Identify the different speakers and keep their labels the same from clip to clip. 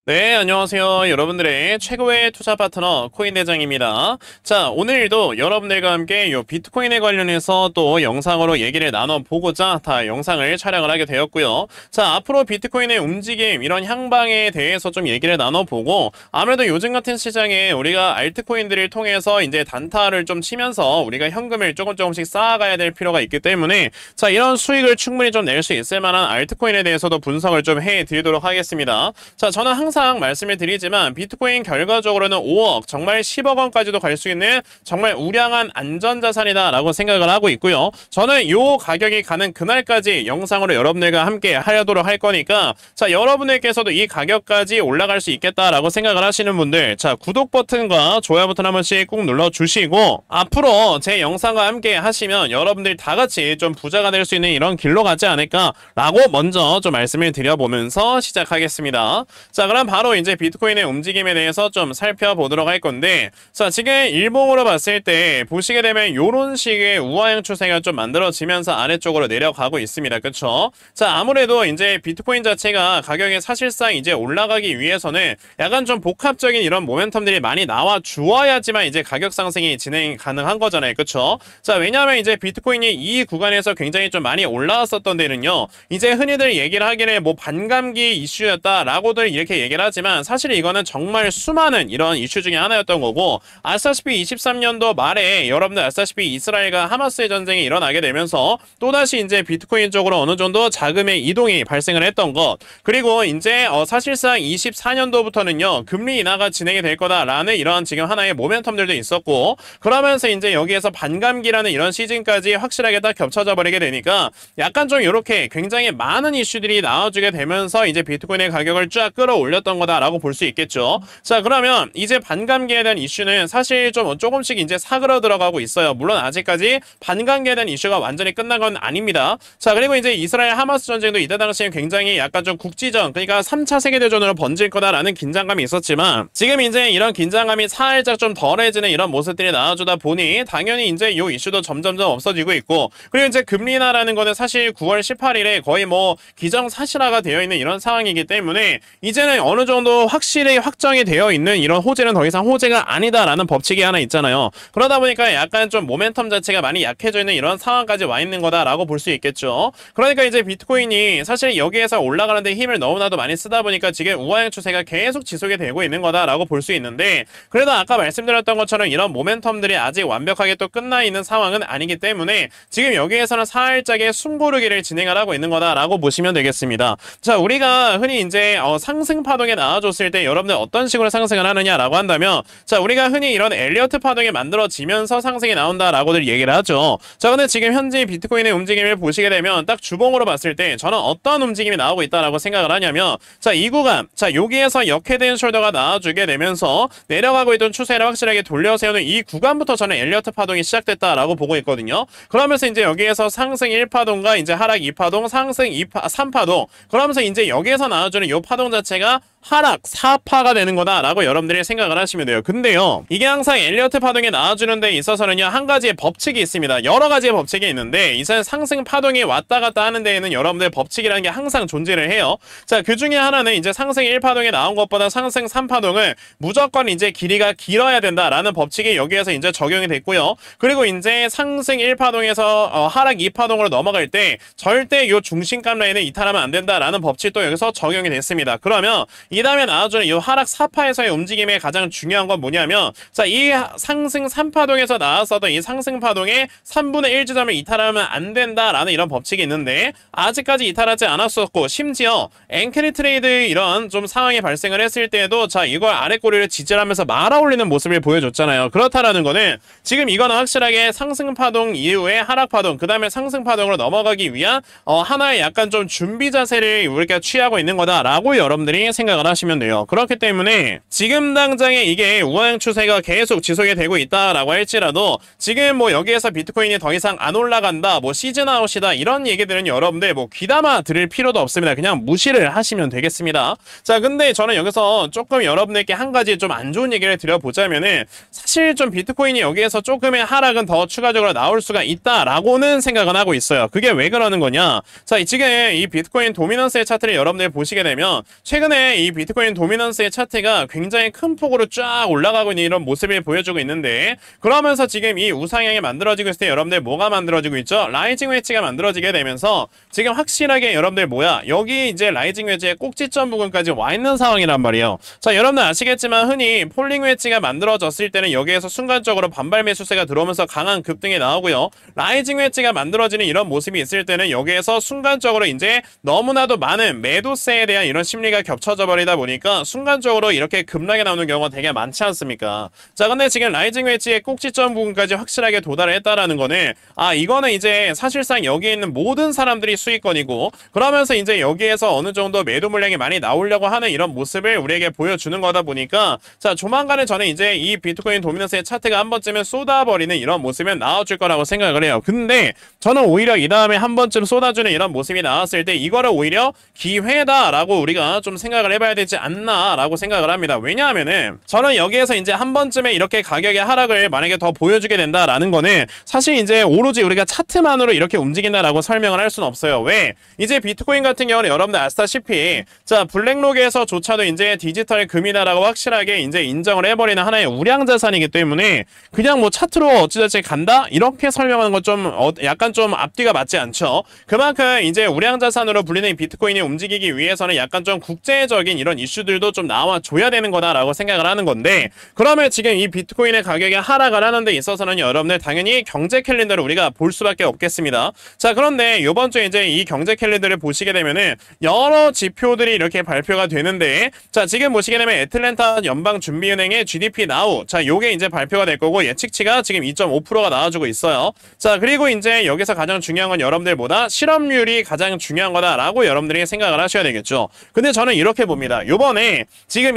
Speaker 1: 네, 안녕하세요. 여러분들의 최고의 투자 파트너 코인대장입니다. 자, 오늘도 여러분들과 함께 요 비트코인에 관련해서 또 영상으로 얘기를 나눠보고자 다 영상을 촬영을 하게 되었고요. 자, 앞으로 비트코인의 움직임, 이런 향방에 대해서 좀 얘기를 나눠보고, 아무래도 요즘 같은 시장에 우리가 알트코인들을 통해서 이제 단타를 좀 치면서 우리가 현금을 조금씩 쌓아가야 될 필요가 있기 때문에, 자, 이런 수익을 충분히 좀 낼 수 있을 만한 알트코인에 대해서도 분석을 좀 해드리도록 하겠습니다. 자, 저는 항상 말씀을 드리지만 비트코인 결과적으로는 5억, 정말 10억 원까지도 갈 수 있는 정말 우량한 안전자산이다 라고 생각을 하고 있고요. 저는 요 가격이 가는 그날까지 영상으로 여러분들과 함께 하도록 할 거니까, 자, 여러분들께서도 이 가격까지 올라갈 수 있겠다라고 생각을 하시는 분들, 자, 구독 버튼과 좋아요 버튼 한 번씩 꼭 눌러주시고, 앞으로 제 영상과 함께 하시면 여러분들 다 같이 좀 부자가 될 수 있는 이런 길로 가지 않을까라고 먼저 좀 말씀을 드려보면서 시작하겠습니다. 자, 그럼 바로 이제 비트코인의 움직임에 대해서 좀 살펴보도록 할 건데, 자, 지금 일봉으로 봤을 때 보시게 되면 요런 식의 우하형 추세가 좀 만들어지면서 아래쪽으로 내려가고 있습니다. 그쵸? 자, 아무래도 이제 비트코인 자체가 가격이 사실상 이제 올라가기 위해서는 약간 좀 복합적인 이런 모멘텀들이 많이 나와 주어야지만 이제 가격 상승이 진행 가능한 거잖아요. 그쵸? 자, 왜냐하면 이제 비트코인이 이 구간에서 굉장히 좀 많이 올라왔었던 데는요, 이제 흔히들 얘기를 하기를 뭐 반감기 이슈였다라고들 이렇게 얘기를 하지만, 사실 이거는 정말 수많은 이런 이슈 중에 하나였던 거고, 아시다시피 23년도 말에 여러분들 아시다시피 이스라엘과 하마스의 전쟁이 일어나게 되면서 또다시 이제 비트코인 쪽으로 어느 정도 자금의 이동이 발생을 했던 것, 그리고 이제 사실상 24년도부터는요 금리 인하가 진행이 될 거다라는 이런 지금 하나의 모멘텀들도 있었고, 그러면서 이제 여기에서 반감기라는 이런 시즌까지 확실하게 딱 겹쳐져 버리게 되니까 약간 좀 이렇게 굉장히 많은 이슈들이 나와주게 되면서 이제 비트코인의 가격을 쫙 끌어올렸던 거다라고 볼 수 있겠죠. 자, 그러면 이제 반감기에 대한 이슈는 사실 좀 조금씩 이제 사그러 들어가고 있어요. 물론 아직까지 반감기에 대한 이슈가 완전히 끝난 건 아닙니다. 자, 그리고 이제 이스라엘 하마스 전쟁도 이때 당시에 굉장히 약간 좀 국지전, 그러니까 3차 세계대전으로 번질 거다라는 긴장감이 있었지만, 지금 이제 이런 긴장감이 살짝 좀 덜해지는 이런 모습들이 나와주다 보니 당연히 이제 요 이슈도 점점점 없어지고 있고, 그리고 이제 금리 인하라는 거는 사실 9월 18일에 거의 뭐 기정사실화가 되어 있는 이런 상황이기 때문에 이제는 어느 정도 확실히 확정이 되어 있는 이런 호재는 더 이상 호재가 아니다라는 법칙이 하나 있잖아요. 그러다 보니까 약간 좀 모멘텀 자체가 많이 약해져 있는 이런 상황까지 와 있는 거다라고 볼 수 있겠죠. 그러니까 이제 비트코인이 사실 여기에서 올라가는데 힘을 너무나도 많이 쓰다 보니까 지금 우하형 추세가 계속 지속이 되고 있는 거다라고 볼 수 있는데, 그래도 아까 말씀드렸던 것처럼 이런 모멘텀들이 아직 완벽하게 또 끝나 있는 상황은 아니기 때문에 지금 여기에서는 살짝의 숨고르기를 진행을 하고 있는 거다라고 보시면 되겠습니다. 자, 우리가 흔히 이제 상승 파동에 나와줬을 때 여러분들 어떤 식으로 상승을 하느냐라고 한다면, 자, 우리가 흔히 이런 엘리어트 파동이 만들어지면서 상승이 나온다라고들 얘기를 하죠. 자, 근데 지금 현재 비트코인의 움직임을 보시게 되면 딱 주봉으로 봤을 때 저는 어떤 움직임이 나오고 있다라고 생각을 하냐면, 자, 이 구간, 자, 여기에서 역헤드앤 숄더가 나와주게 되면서 내려가고 있던 추세를 확실하게 돌려세우는 이 구간부터 저는 엘리어트 파동이 시작됐다라고 보고 있거든요. 그러면서 이제 여기에서 상승 1파동과 이제 하락 2파동, 상승 3파동, 그러면서 이제 여기에서 나와주는 이 파동 자체가 하락 4파가 되는 거다라고 여러분들이 생각을 하시면 돼요. 근데요, 이게 항상 엘리어트 파동에 나와주는 데 있어서는요 한 가지의 법칙이 있습니다. 여러 가지의 법칙이 있는데, 이제 상승 파동이 왔다 갔다 하는 데에는 여러분들 법칙이라는 게 항상 존재를 해요. 자, 그 중에 하나는 이제 상승 1파동에 나온 것보다 상승 3파동은 무조건 이제 길이가 길어야 된다라는 법칙이 여기에서 이제 적용이 됐고요. 그리고 이제 상승 1파동에서 하락 2파동으로 넘어갈 때 절대 요 중심값 라인을 이탈하면 안 된다라는 법칙도 여기서 적용이 됐습니다. 그러면 이 다음에 나와주는 이 하락 4파에서의 움직임의 가장 중요한 건 뭐냐면, 자, 이 상승 3파동에서 나왔었던 이 상승 파동의 3분의 1 지점을 이탈하면 안 된다라는 이런 법칙이 있는데, 아직까지 이탈하지 않았었고, 심지어 앵크리 트레이드 이런 좀 상황이 발생을 했을 때에도 자, 이걸 아랫꼬리를 지지하면서 말아 올리는 모습을 보여줬잖아요. 그렇다라는 거는 지금 이거는 확실하게 상승 파동 이후에 하락 파동, 그 다음에 상승 파동으로 넘어가기 위한 하나의 약간 좀 준비 자세를 우리가 취하고 있는 거다라고 여러분들이 생각을 하시면 돼요. 그렇기 때문에 지금 당장에 이게 우하형 추세가 계속 지속이 되고 있다라고 할지라도, 지금 뭐 여기에서 비트코인이 더 이상 안 올라간다, 뭐 시즌 아웃이다, 이런 얘기들은 여러분들 뭐 귀담아 들을 필요도 없습니다. 그냥 무시를 하시면 되겠습니다. 자, 근데 저는 여기서 조금 여러분들께 한 가지 좀 안 좋은 얘기를 드려보자면은, 사실 좀 비트코인이 여기에서 조금의 하락은 더 추가적으로 나올 수가 있다라고는 생각은 하고 있어요. 그게 왜 그러는 거냐? 자, 지금 이 비트코인 도미넌스의 차트를 여러분들 보시게 되면 최근에 이 비트코인 도미넌스의 차트가 굉장히 큰 폭으로 쫙 올라가고 있는 이런 모습을 보여주고 있는데, 그러면서 지금 이 우상향이 만들어지고 있을 때 여러분들 뭐가 만들어지고 있죠? 라이징 웨지가 만들어지게 되면서 지금 확실하게 여러분들 여기 이제 라이징 웨지의 꼭지점 부분까지 와 있는 상황이란 말이에요. 자, 여러분들 아시겠지만 흔히 폴링 웨지가 만들어졌을 때는 여기에서 순간적으로 반발 매수세가 들어오면서 강한 급등이 나오고요. 라이징 웨지가 만들어지는 이런 모습이 있을 때는 여기에서 순간적으로 이제 너무나도 많은 매도세에 대한 이런 심리가 겹쳐져 버리다 보니까 순간적으로 이렇게 급락이 나오는 경우가 되게 많지 않습니까? 자, 근데 지금 라이징 웨지의 꼭지점 부분까지 확실하게 도달을 했다라는 거는, 이거는 이제 사실상 여기에 있는 모든 사람들이 수익권이고, 그러면서 이제 여기에서 어느 정도 매도 물량이 많이 나오려고 하는 이런 모습을 우리에게 보여주는 거다 보니까, 자, 조만간에 저는 이제 이 비트코인 도미넌스의 차트가 한 번쯤은 쏟아버리는 이런 모습은 나와줄 거라고 생각을 해요. 근데 저는 오히려 이 다음에 한 번쯤 쏟아주는 이런 모습이 나왔을 때 이거를 오히려 기회다라고 우리가 좀 생각을 해봐야 되지 않나라고 생각을 합니다. 왜냐하면은 저는 여기에서 이제 한 번쯤에 이렇게 가격의 하락을 만약에 더 보여주게 된다라는 거는 사실 이제 오로지 우리가 차트만으로 이렇게 움직인다라고 설명을 할 수는 없어요. 왜? 이제 비트코인 같은 경우는 여러분들 아시다시피, 자, 블랙록에서조차도 이제 디지털 금이다라고 확실하게 이제 인정을 해버리는 하나의 우량 자산이기 때문에 그냥 뭐 차트로 어찌저찌 간다? 이렇게 설명하는 건 좀 약간 좀 앞뒤가 맞지 않죠. 그만큼 이제 우량 자산으로 불리는 이 비트코인이 움직이기 위해서는 약간 좀 국제적인 이런 이슈들도 좀 나와줘야 되는 거다라고 생각을 하는 건데, 그러면 지금 이 비트코인의 가격이 하락을 하는 데 있어서는 여러분들 당연히 경제 캘린더를 우리가 볼 수밖에 없겠습니다. 자, 그런데 이번 주에 이제 이 경제 캘린더를 보시게 되면은 여러 지표들이 이렇게 발표가 되는데, 자, 지금 보시게 되면 애틀랜타 연방준비은행의 GDP 나우, 자, 요게 이제 발표가 될 거고 예측치가 지금 2.5%가 나와주고 있어요. 자, 그리고 이제 여기서 가장 중요한 건 여러분들보다 실업률이 가장 중요한 거다라고 여러분들이 생각을 하셔야 되겠죠. 근데 저는 이렇게 봅니다. 요번에 지금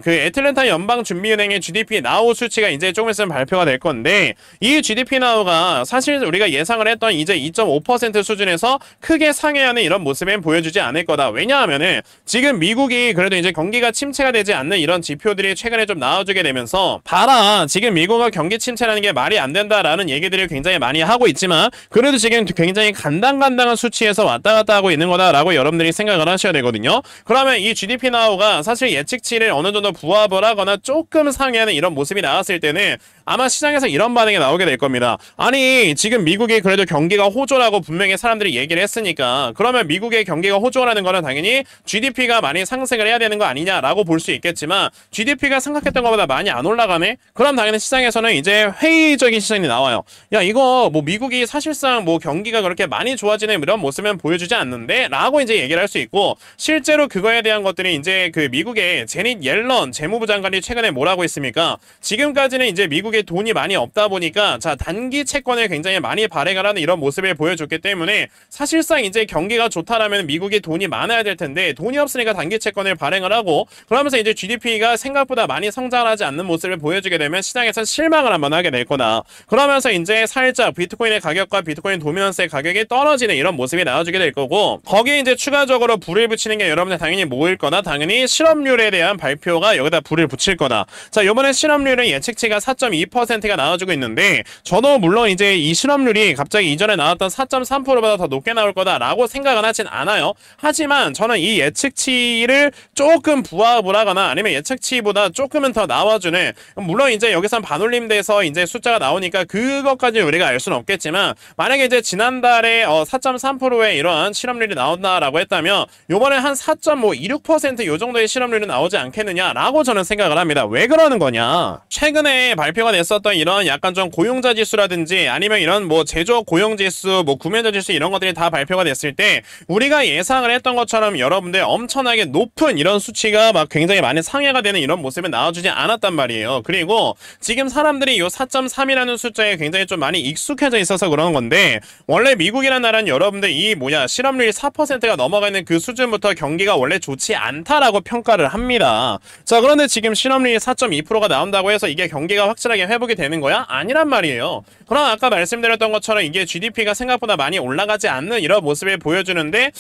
Speaker 1: 그 애틀랜타 연방준비은행의 GDP 나우 수치가 이제 조금 있으면 발표가 될 건데, 이 GDP 나우가 사실 우리가 예상을 했던 이제 2.5% 수준에서 크게 상회하는 이런 모습은 보여주지 않을 거다. 왜냐하면은 지금 미국이 그래도 이제 경기가 침체가 되지 않는 이런 지표들이 최근에 좀 나와주게 되면서, 봐라, 지금 미국은 경기 침체라는 게 말이 안 된다라는 얘기들을 굉장히 많이 하고 있지만 그래도 지금 굉장히 간당간당한 수치에서 왔다 갔다 하고 있는 거다라고 여러분들이 생각을 하셔야 되거든요. 그러면 이 GDP 나우가 사실 예측치를 어느 정도 부합을 하거나 조금 상회하는 이런 모습이 나왔을 때는 아마 시장에서 이런 반응이 나오게 될 겁니다. 아니, 지금 미국이 그래도 경기가 호조라고 분명히 사람들이 얘기를 했으니까 그러면 미국의 경기가 호조라는 거는 당연히 GDP가 많이 상승을 해야 되는 거 아니냐라고 볼 수 있겠지만, GDP가 생각했던 것보다 많이 안 올라가네? 그럼 당연히 시장에서는 이제 회의적인 시선이 나와요. 야, 이거 뭐 미국이 사실상 뭐 경기가 그렇게 많이 좋아지는 이런 모습은 보여주지 않는데? 라고 이제 얘기를 할 수 있고, 실제로 그거에 대한 것들이 이제 그 미국의 제닛 옐런 재무부 장관이 최근에 뭐라고 했습니까? 지금까지는 이제 미국에 돈이 많이 없다 보니까, 자, 단기 채권을 굉장히 많이 발행을 하는 이런 모습을 보여줬기 때문에 사실상 이제 경기가 좋다라면 미국이 돈이 많아야 될 텐데 돈이 없으니까 단기 채권을 발행을 하고, 그러면서 이제 GDP가 생각보다 많이 성장하지 않는 모습을 보여주게 되면 시장에서 실망을 한번 하게 될 거다. 그러면서 이제 살짝 비트코인의 가격과 비트코인 도미넌스의 가격이 떨어지는 이런 모습이 나와주게 될 거고, 거기에 이제 추가적으로 불을 붙이는 게 여러분들 당연히 뭐일 거다? 당연히 실업률에 대한 발표가 여기다 불을 붙일 거다. 자, 요번에 실업률은 예측치가 4.2%가 나와주고 있는데, 저도 물론 이제 이 실업률이 갑자기 이전에 나왔던 4.3%보다 더 높게 나올 거다라고 생각은 하진 않아요. 하지만 저는 이 예측치를 조금 부합을 하거나 아니면 예측치보다 조금은 더 나와주는, 물론 이제 여기선 반올림돼서 이제 숫자가 나오니까 그것까지 우리가 알 수는 없겠지만, 만약에 이제 지난달에 4.3%의 이런 실업률이 나온다라고 했다면 요번에 한 4.26% 요 정도의 실업률이 나오지 않겠느냐라고 저는 생각을 합니다. 왜 그러는 거냐? 최근에 발표가 됐었던 이런 약간 좀 고용자 지수라든지 아니면 이런 뭐 제조업 고용 지수, 뭐 구매자 지수 이런 것들이 다 발표가 됐을 때 우리가 예상을 했던 것처럼 여러분들 엄청나게 높은 이런 수치가 막 굉장히 많이 상회가 되는 이런 모습이 나와주지 않았단 말이에요. 그리고 지금 사람들이 요 4.3이라는 숫자에 굉장히 좀 많이 익숙해져 있어서 그러는 건데, 원래 미국이라는 나라는 여러분들 이 실업률이 4%가 넘어가는 그 수준부터 경기가 원래 좋지 않다라고 평가를 합니다. 자, 그런데 지금 실업률이 4.2%가 나온다고 해서 이게 경기가 확실하게 회복이 되는 거야? 아니란 말이에요. 그럼 아까 말씀드렸던 것처럼 이게 GDP가 생각보다 많이 올라가지 않는 이런 모습을 보여주는데,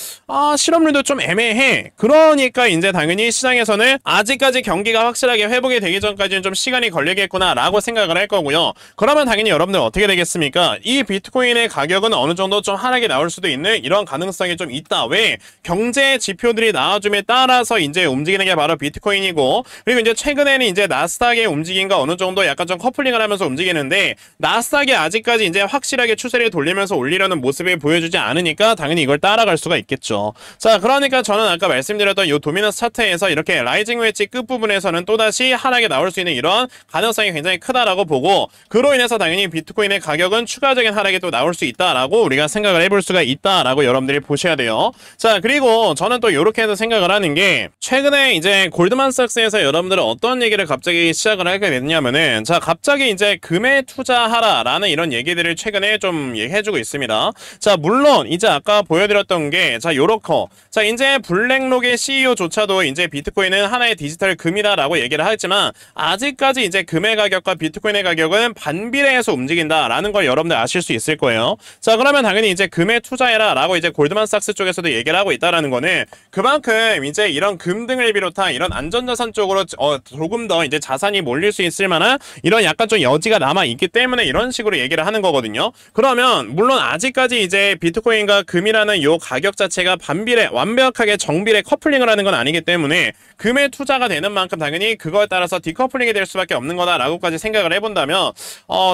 Speaker 1: 실업률도 좀 애매해. 그러니까 이제 당연히 시장에서는 아직까지 경기가 확실하게 회복이 되기 전까지는 좀 시간이 걸리겠구나 라고 생각을 할 거고요. 그러면 당연히 여러분들 어떻게 되겠습니까? 이 비트코인의 가격은 어느 정도 좀 하락이 나올 수도 있는 이런 가능성이 좀 있다. 왜? 경제 지표들이 나와줌에 따라 따라서 이제 움직이는 게 바로 비트코인이고, 그리고 이제 최근에는 이제 나스닥의 움직임과 어느 정도 약간 좀 커플링을 하면서 움직이는데, 나스닥이 아직까지 이제 확실하게 추세를 돌리면서 올리려는 모습을 보여주지 않으니까 당연히 이걸 따라갈 수가 있겠죠. 자, 그러니까 저는 아까 말씀드렸던 이 도미넌스 차트에서 이렇게 라이징 웨지 끝부분에서는 또다시 하락에 나올 수 있는 이런 가능성이 굉장히 크다라고 보고, 그로 인해서 당연히 비트코인의 가격은 추가적인 하락이 또 나올 수 있다라고 우리가 생각을 해볼 수가 있다라고 여러분들이 보셔야 돼요. 자, 그리고 저는 또 이렇게 해서 생각을 하는 게, 최근에 이제 골드만삭스에서 여러분들은 어떤 얘기를 갑자기 시작을 하게 됐냐면은, 자, 갑자기 이제 금에 투자하라라는 이런 얘기들을 최근에 좀 얘기해주고 있습니다. 자, 물론 이제 아까 보여드렸던 게, 자, 요렇고, 자, 이제 블랙록의 CEO조차도 이제 비트코인은 하나의 디지털 금이다라고 얘기를 하지만, 아직까지 이제 금의 가격과 비트코인의 가격은 반비례해서 움직인다라는 걸 여러분들 아실 수 있을 거예요. 자, 그러면 당연히 이제 금에 투자해라라고 이제 골드만삭스 쪽에서도 얘기를 하고 있다라는 거는, 그만큼 이제 이런 금 등을 비롯한 이런 안전자산 쪽으로 조금 더 이제 자산이 몰릴 수 있을 만한 이런 약간 좀 여지가 남아 있기 때문에 이런 식으로 얘기를 하는 거거든요. 그러면 물론 아직까지 이제 비트코인과 금이라는 요 가격 자체가 반비례, 완벽하게 정비례 커플링을 하는 건 아니기 때문에 금에 투자가 되는 만큼 당연히 그거에 따라서 디커플링이 될 수밖에 없는 거다라고까지 생각을 해본다면,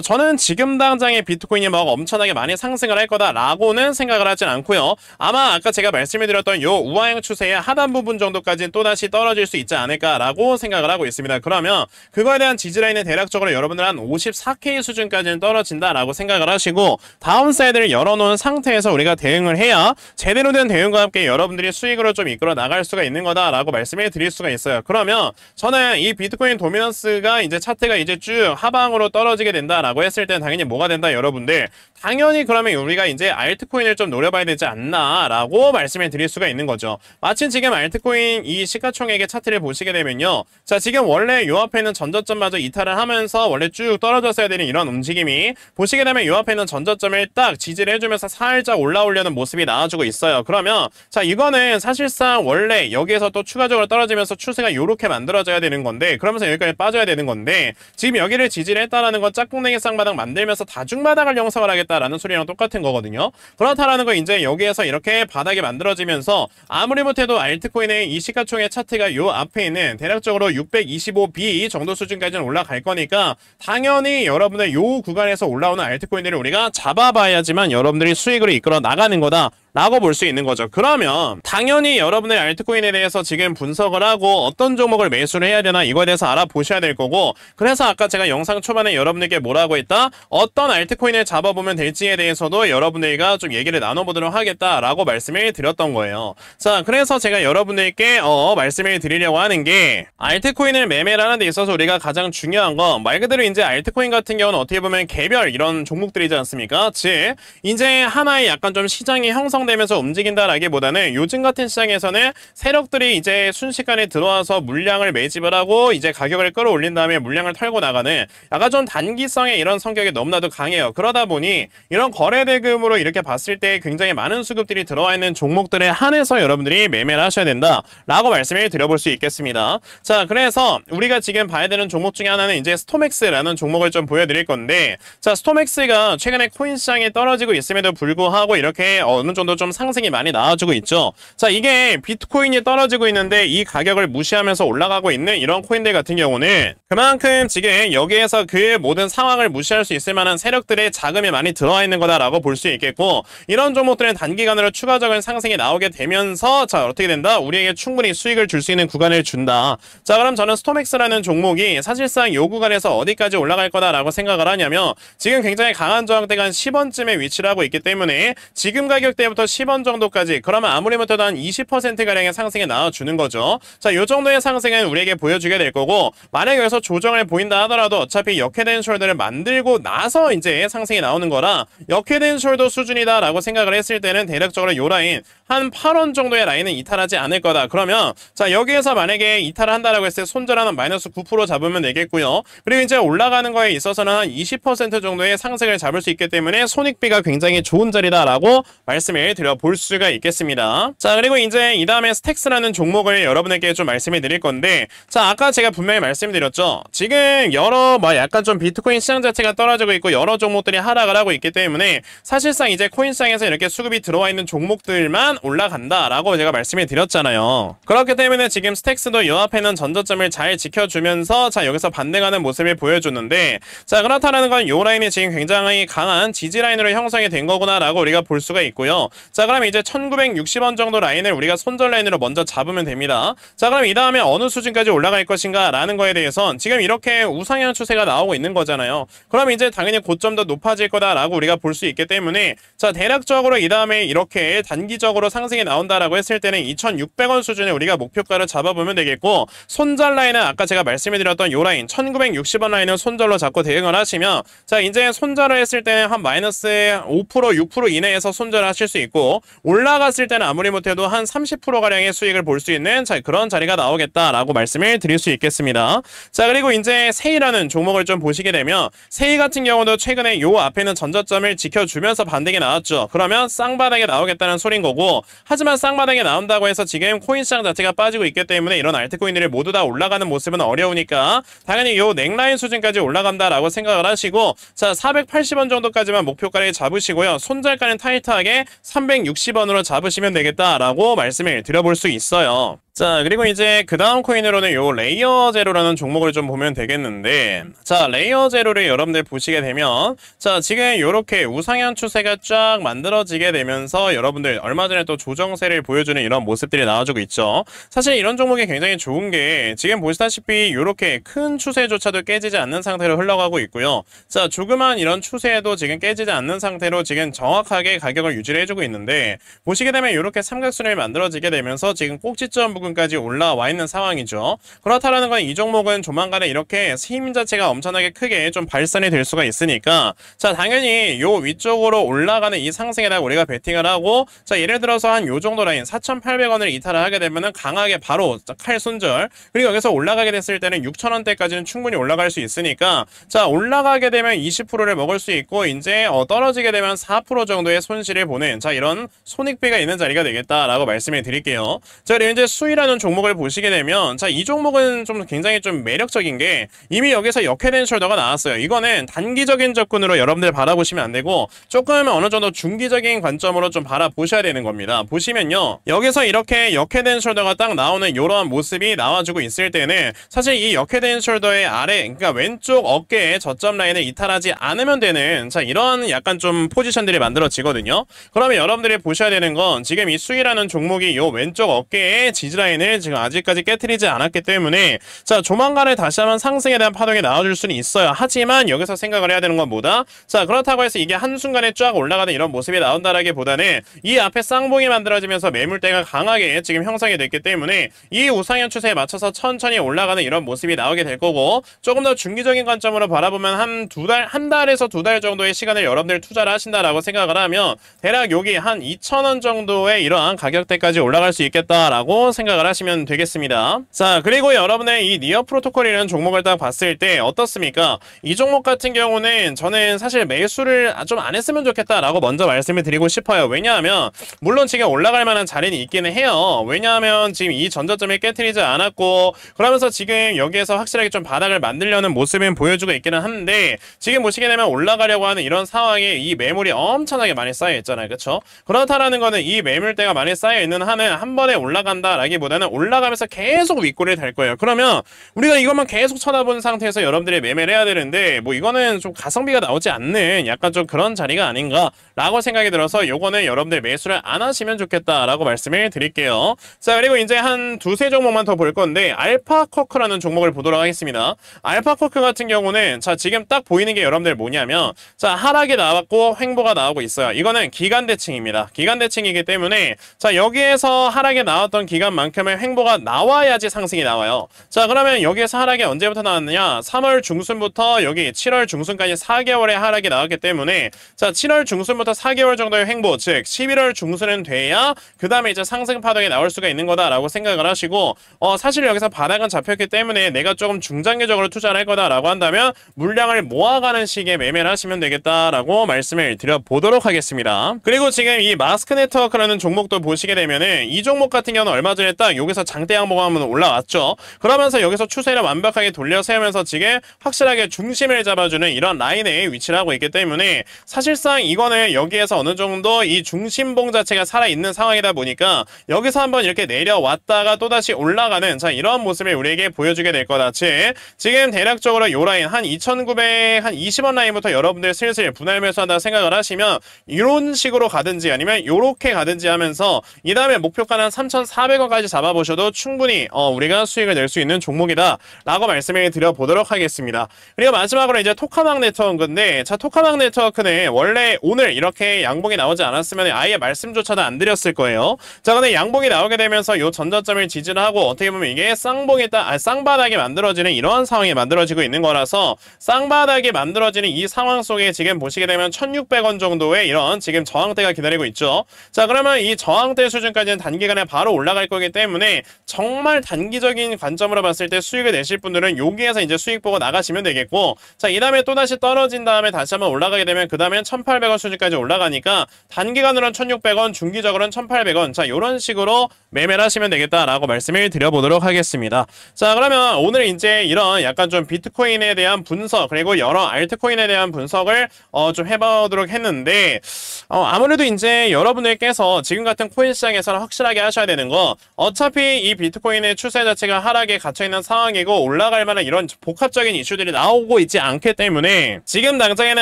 Speaker 1: 저는 지금 당장에 비트코인이 막 엄청나게 많이 상승을 할 거다라고는 생각을 하진 않고요. 아마 아까 제가 말씀을 드렸던 요 우하향 추세의 하단 부분 정도까지는 또다시 떨어질 수 있지 않을까라고 생각을 하고 있습니다. 그러면 그거에 대한 지지라인은 대략적으로 여러분들 한 54K 수준까지는 떨어진다라고 생각을 하시고, 다운사이드를 열어놓은 상태에서 우리가 대응을 해야 제대로 된 대응과 함께 여러분들이 수익으로 좀 이끌어 나갈 수가 있는 거다라고 말씀을 드릴 수가 있어요. 그러면 저는 이 비트코인 도미넌스가 이제 차트가 이제 쭉 하방으로 떨어지게 된다라고 했을 땐 당연히 뭐가 된다, 여러분들? 당연히 그러면 우리가 이제 알트코인을 좀 노려봐야 되지 않나라고 말씀을 드릴 수가 있는 거죠. 마침 지금 알트코인 이 시가총액의 차트를 보시게 되면요, 자, 지금 원래 요 앞에 있는 전저점마저 이탈을 하면서 원래 쭉 떨어졌어야 되는 이런 움직임이, 보시게 되면 요 앞에 있는 전저점을 딱 지지를 해주면서 살짝 올라오려는 모습이 나와주고 있어요. 그러면 자, 이거는 사실상 원래 여기에서 또 추가적으로 떨어지면서 추세가 요렇게 만들어져야 되는 건데, 그러면서 여기까지 빠져야 되는 건데, 지금 여기를 지지를 했다라는 건 짝꿍댕이 쌍바닥 만들면서 다중바닥을 형성을 하겠다라는 소리랑 똑같은 거거든요. 그렇다라는 거 이제 여기에서 이렇게 바닥이 만들어지면서 아무리 못해도 알트코인의 이 시가총액 차트가 요 앞에 있는 대략적으로 625B 정도 수준까지는 올라갈 거니까, 당연히 여러분들 요 구간에서 올라오는 알트코인들을 우리가 잡아봐야지만 여러분들이 수익으로 이끌어 나가는 거다 라고 볼 수 있는 거죠. 그러면 당연히 여러분들 알트코인에 대해서 지금 분석을 하고 어떤 종목을 매수를 해야 되나 이거에 대해서 알아보셔야 될 거고, 그래서 아까 제가 영상 초반에 여러분들께 뭐라고 했다? 어떤 알트코인을 잡아보면 될지에 대해서도 여러분들과 좀 얘기를 나눠보도록 하겠다라고 말씀을 드렸던 거예요. 자, 그래서 제가 여러분들께 말씀을 드리려고 하는 게, 알트코인을 매매를 하는 데 있어서 우리가 가장 중요한 건 말 그대로 이제 알트코인 같은 경우는 어떻게 보면 개별 이런 종목들이지 않습니까? 즉 이제 하나의 약간 좀 시장이 형성되면서 움직인다라기보다는 요즘 같은 시장에서는 세력들이 이제 순식간에 들어와서 물량을 매집을 하고 이제 가격을 끌어올린 다음에 물량을 털고 나가는 약간 좀 단기성의 이런 성격이 너무나도 강해요. 그러다 보니 이런 거래대금으로 이렇게 봤을 때 굉장히 많은 수급들이 들어와 있는 종목들에 한해서 여러분들이 매매를 하셔야 된다라고 말씀을 드려볼 수 있겠습니다. 자, 그래서 우리가 지금 봐야 되는 종목 중에 하나는 이제 스톰엑스라는 종목을 좀 보여드릴 건데, 자, 스톰엑스가 최근에 코인 시장이 떨어지고 있음에도 불구하고 이렇게 어느 정도 좀 상승이 많이 나와주고 있죠. 자, 이게 비트코인이 떨어지고 있는데 이 가격을 무시하면서 올라가고 있는 이런 코인들 같은 경우는 그만큼 지금 여기에서 그 모든 상황을 무시할 수 있을 만한 세력들의 자금이 많이 들어와 있는 거다라고 볼 수 있겠고, 이런 종목들은 단기간으로 추가적인 상승이 나오게 되면서 자, 어떻게 된다? 우리에게 충분히 수익을 줄 수 있는 구간을 준다. 자, 그럼 저는 스톰엑스라는 종목이 사실상 이 구간에서 어디까지 올라갈 거다라고 생각을 하냐면, 지금 굉장히 강한 저항대가 한 10원쯤에 위치를 하고 있기 때문에 지금 가격대부터 10원 정도까지, 그러면 아무리 못해도 한 20%가량의 상승이 나와주는 거죠. 자, 요 정도의 상승은 우리에게 보여주게 될 거고, 만약에 여기서 조정을 보인다 하더라도 어차피 역헤드앤 숄더를 만들고 나서 이제 상승이 나오는 거라, 역헤드앤 숄더 수준이다 라고 생각을 했을 때는 대략적으로 요 라인 한 8원 정도의 라인은 이탈하지 않을 거다. 그러면 자, 여기에서 만약에 이탈을 한다라고 했을 때 손절하는 마이너스 9% 잡으면 되겠고요. 그리고 이제 올라가는 거에 있어서는 한 20% 정도의 상승을 잡을 수 있기 때문에 손익비가 굉장히 좋은 자리다라고 말씀을 말씀을 드려볼 수가 있겠습니다. 자, 그리고 이제 이 다음에 스택스라는 종목을 여러분에게 좀 말씀을 드릴 건데, 자, 아까 제가 분명히 말씀드렸죠. 지금 여러 약간 좀 비트코인 시장 자체가 떨어지고 있고 여러 종목들이 하락을 하고 있기 때문에 사실상 이제 코인 시장에서 이렇게 수급이 들어와 있는 종목들만 올라간다라고 제가 말씀을 드렸잖아요. 그렇기 때문에 지금 스택스도 이 앞에는 전저점을 잘 지켜주면서 자, 여기서 반등하는 모습을 보여주는데, 자, 그렇다라는 건 이 라인이 지금 굉장히 강한 지지 라인으로 형성이 된 거구나라고 우리가 볼 수가 있고요. 자, 그럼 이제 1960원 정도 라인을 우리가 손절 라인으로 먼저 잡으면 됩니다. 자, 그럼 이 다음에 어느 수준까지 올라갈 것인가 라는 거에 대해선 지금 이렇게 우상향 추세가 나오고 있는 거잖아요. 그럼 이제 당연히 고점도 높아질 거다라고 우리가 볼 수 있기 때문에, 자, 대략적으로 이 다음에 이렇게 단기적으로 상승이 나온다라고 했을 때는 2,600원 수준에 우리가 목표가를 잡아보면 되겠고, 손절 라인은 아까 제가 말씀드렸던 요 라인 1960원 라인을 손절로 잡고 대응을 하시면, 자, 이제 손절을 했을 때는 한 마이너스 5% 6% 이내에서 손절을 하실 수 있고, 올라갔을 때는 아무리 못해도 한 30%가량의 수익을 볼 수 있는, 자, 그런 자리가 나오겠다라고 말씀을 드릴 수 있겠습니다. 자, 그리고 이제 세이라는 종목을 좀 보시게 되면, 세이 같은 경우도 최근에 요 앞에는 전저점을 지켜주면서 반등이 나왔죠. 그러면 쌍바닥에 나오겠다는 소린 거고, 하지만 쌍바닥에 나온다고 해서 지금 코인 시장 자체가 빠지고 있기 때문에 이런 알트코인들이 모두 다 올라가는 모습은 어려우니까 당연히 요 넥라인 수준까지 올라간다라고 생각을 하시고, 자, 480원 정도까지만 목표가를 잡으시고요. 손절가는 타이트하게 360원으로 잡으시면 되겠다라고 말씀을 드려볼 수 있어요. 자, 그리고 이제 그 다음 코인으로는 요 레이어 제로라는 종목을 좀 보면 되겠는데, 자, 레이어 제로를 여러분들 보시게 되면, 자, 지금 요렇게 우상향 추세가 쫙 만들어지게 되면서 여러분들 얼마 전에 또 조정세를 보여주는 이런 모습들이 나와주고 있죠. 사실 이런 종목이 굉장히 좋은 게 지금 보시다시피 요렇게 큰 추세조차도 깨지지 않는 상태로 흘러가고 있고요. 자, 조그만 이런 추세에도 지금 깨지지 않는 상태로 지금 정확하게 가격을 유지를 해주고 있는데, 보시게 되면 요렇게 삼각순을 만들어지게 되면서 지금 꼭지점 부분까지 올라와 있는 상황이죠. 그렇다라는 건 이 종목은 조만간에 이렇게 힘 자체가 엄청나게 크게 좀 발산이 될 수가 있으니까, 자, 당연히 요 위쪽으로 올라가는 이 상승에다가 우리가 베팅을 하고, 자, 예를 들어서 한 요 정도 라인 4,800원을 이탈을 하게 되면은 강하게 바로 칼 손절, 그리고 여기서 올라가게 됐을 때는 6,000원대까지는 충분히 올라갈 수 있으니까, 자, 올라가게 되면 20%를 먹을 수 있고, 이제 떨어지게 되면 4% 정도의 손실을 보는, 자, 이런 손익배가 있는 자리가 되겠다라고 말씀을 드릴게요. 자, 그리고 이제 수위라는 종목을 보시게 되면, 자, 이 종목은 좀 굉장히 좀 매력적인 게 이미 여기서 역회된 숄더가 나왔어요. 이거는 단기적인 접근으로 여러분들 바라보시면 안 되고 조금 어느 정도 중기적인 관점으로 좀 바라보셔야 되는 겁니다. 보시면요, 여기서 이렇게 역회된 숄더가 딱 나오는 이러한 모습이 나와주고 있을 때는 사실 이 역회된 숄더의 아래, 그러니까 왼쪽 어깨에 저점 라인을 이탈하지 않으면 되는, 자, 이런 약간 좀 포지션들이 만들어지거든요. 그러면 여러분들이 보셔야 되는 건 지금 이 수위라는 종목이 요 왼쪽 어깨에 지지라인을 지금 아직까지 깨트리지 않았기 때문에, 자, 조만간에 다시 한번 상승에 대한 파동이 나와줄 수는 있어요. 하지만 여기서 생각을 해야 되는 건 뭐다? 자, 그렇다고 해서 이게 한순간에 쫙 올라가는 이런 모습이 나온다라기보다는 이 앞에 쌍봉이 만들어지면서 매물대가 강하게 지금 형성이 됐기 때문에 이 우상향 추세에 맞춰서 천천히 올라가는 이런 모습이 나오게 될 거고, 조금 더 중기적인 관점으로 바라보면 한 달에서 두 달 정도의 시간을 여러분들 투자를 하신다라고 생각을 하면 대략 여기 한 2,000원 정도의 이러한 가격대까지 올라갈 수 있겠다라고 생각을 하시면 되겠습니다. 자, 그리고 여러분의 이 니어 프로토콜이라는 종목을 딱 봤을 때 어떻습니까? 이 종목 같은 경우는 저는 사실 매수를 좀 안 했으면 좋겠다라고 먼저 말씀을 드리고 싶어요. 왜냐하면 물론 지금 올라갈 만한 자리는 있기는 해요. 왜냐하면 지금 이 전저점을 깨트리지 않았고, 그러면서 지금 여기에서 확실하게 좀 바닥을 만들려는 모습은 보여주고 있기는 한데, 지금 보시게 되면 올라가려고 하는 이런 상황에 이 매물이 엄청나게 많이 쌓여 있잖아요. 그렇죠? 그렇다라는 거는 이 매물대가 많이 쌓여 있는 한은 한 번에 올라간다라기보다는 올라가면서 계속 윗꼬리를 달 거예요. 그러면 우리가 이것만 계속 쳐다보는 상태에서 여러분들이 매매를 해야 되는데, 뭐 이거는 좀 가성비가 나오지 않는 약간 좀 그런 자리가 아닌가라고 생각이 들어서 요거는 여러분들 매수를 안 하시면 좋겠다라고 말씀을 드릴게요. 자, 그리고 이제 한 두세 종목만 더 볼 건데, 알파쿼크라는 종목을 보도록 하겠습니다. 알파쿼크 같은 경우는 자, 지금 딱 보이는 게 여러분들 뭐냐면, 자, 하락이 나왔고 횡보가 나오고 있어요. 이거는 기간대칭입니다. 기간대칭이기 때문에, 자, 여기에서 하락이 나왔던 기간만큼 만큼의 횡보가 나와야지 상승이 나와요. 자, 그러면 여기에서 하락이 언제부터 나왔느냐? 3월 중순부터 여기 7월 중순까지 4개월의 하락이 나왔기 때문에 자, 7월 중순부터 4개월 정도의 횡보, 즉 11월 중순은 돼야 그 다음에 이제 상승 파동이 나올 수가 있는 거다라고 생각을 하시고 사실 여기서 바닥은 잡혔기 때문에 내가 조금 중장기적으로 투자를 할 거다라고 한다면 물량을 모아가는 식의 매매를 하시면 되겠다라고 말씀을 드려보도록 하겠습니다. 그리고 지금 이 마스크 네트워크라는 종목도 보시게 되면은 이 종목 같은 경우는 얼마 전에 딱 여기서 장대 양봉 한번 올라왔죠. 그러면서 여기서 추세를 완벽하게 돌려 세우면서 지금 확실하게 중심을 잡아주는 이런 라인에 위치를 하고 있기 때문에 사실상 이거는 여기에서 어느 정도 이 중심봉 자체가 살아있는 상황이다 보니까 여기서 한번 이렇게 내려왔다가 또다시 올라가는 자 이런 모습을 우리에게 보여주게 될 거다. 즉 지금 대략적으로 요 라인 한 2,920원 라인부터 여러분들 슬슬 분할 매수한다 생각을 하시면 이런 식으로 가든지 아니면 요렇게 가든지 하면서 이 다음에 목표가는 한 3,400원까지 잡아보셔도 충분히 우리가 수익을 낼 수 있는 종목이다 라고 말씀을 드려보도록 하겠습니다. 그리고 마지막으로 이제 토카막 네트워크인데 자 토카막 네트워크는 원래 오늘 이렇게 양봉이 나오지 않았으면 아예 말씀조차도 안 드렸을 거예요. 자 근데 양봉이 나오게 되면서 요 전저점을 지지를 하고 어떻게 보면 이게 쌍바닥이 만들어지는 이러한 상황이 만들어지고 있는 거라서 쌍바닥이 만들어지는 이 상황 속에 지금 보시게 되면 1,600원 정도의 이런 지금 저항대가 기다리고 있죠. 자 그러면 이 저항대 수준까지는 단기간에 바로 올라갈 거기 때문에 정말 단기적인 관점으로 봤을 때 수익을 내실 분들은 여기에서 이제 수익 보고 나가시면 되겠고 자 이 다음에 또다시 떨어진 다음에 다시 한번 올라가게 되면 그 다음엔 1,800원 수준까지 올라가니까 단기간으로는 1,600원 중기적으로는 1,800원 자 이런 식으로 매매를 하시면 되겠다라고 말씀을 드려보도록 하겠습니다. 자 그러면 오늘 이제 이런 약간 좀 비트코인에 대한 분석 그리고 여러 알트코인에 대한 분석을 좀 해보도록 했는데 아무래도 이제 여러분들께서 지금 같은 코인 시장에서는 확실하게 하셔야 되는 거 어차피 이 비트코인의 추세 자체가 하락에 갇혀있는 상황이고 올라갈 만한 이런 복합적인 이슈들이 나오고 있지 않기 때문에 지금 당장에는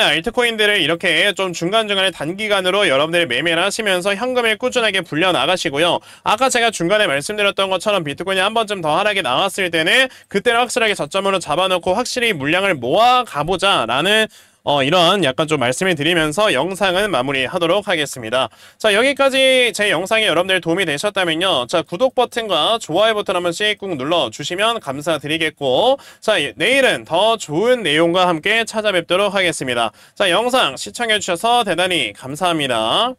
Speaker 1: 알트코인들을 이렇게 좀 중간중간에 단기간으로 여러분들이 매매를 하시면서 현금을 꾸준하게 불려 나가시고요. 아까 제가 중간에 말씀드렸던 것처럼 비트코인이 한 번쯤 더 하락이 나왔을 때는 그때를 확실하게 저점으로 잡아놓고 확실히 물량을 모아 가보자 라는 이런 약간 좀 말씀을 드리면서 영상은 마무리하도록 하겠습니다. 자 여기까지 제 영상이 여러분들 도움이 되셨다면요. 자 구독 버튼과 좋아요 버튼 한 번씩 꾹 눌러주시면 감사드리겠고 자 내일은 더 좋은 내용과 함께 찾아뵙도록 하겠습니다. 자 영상 시청해주셔서 대단히 감사합니다.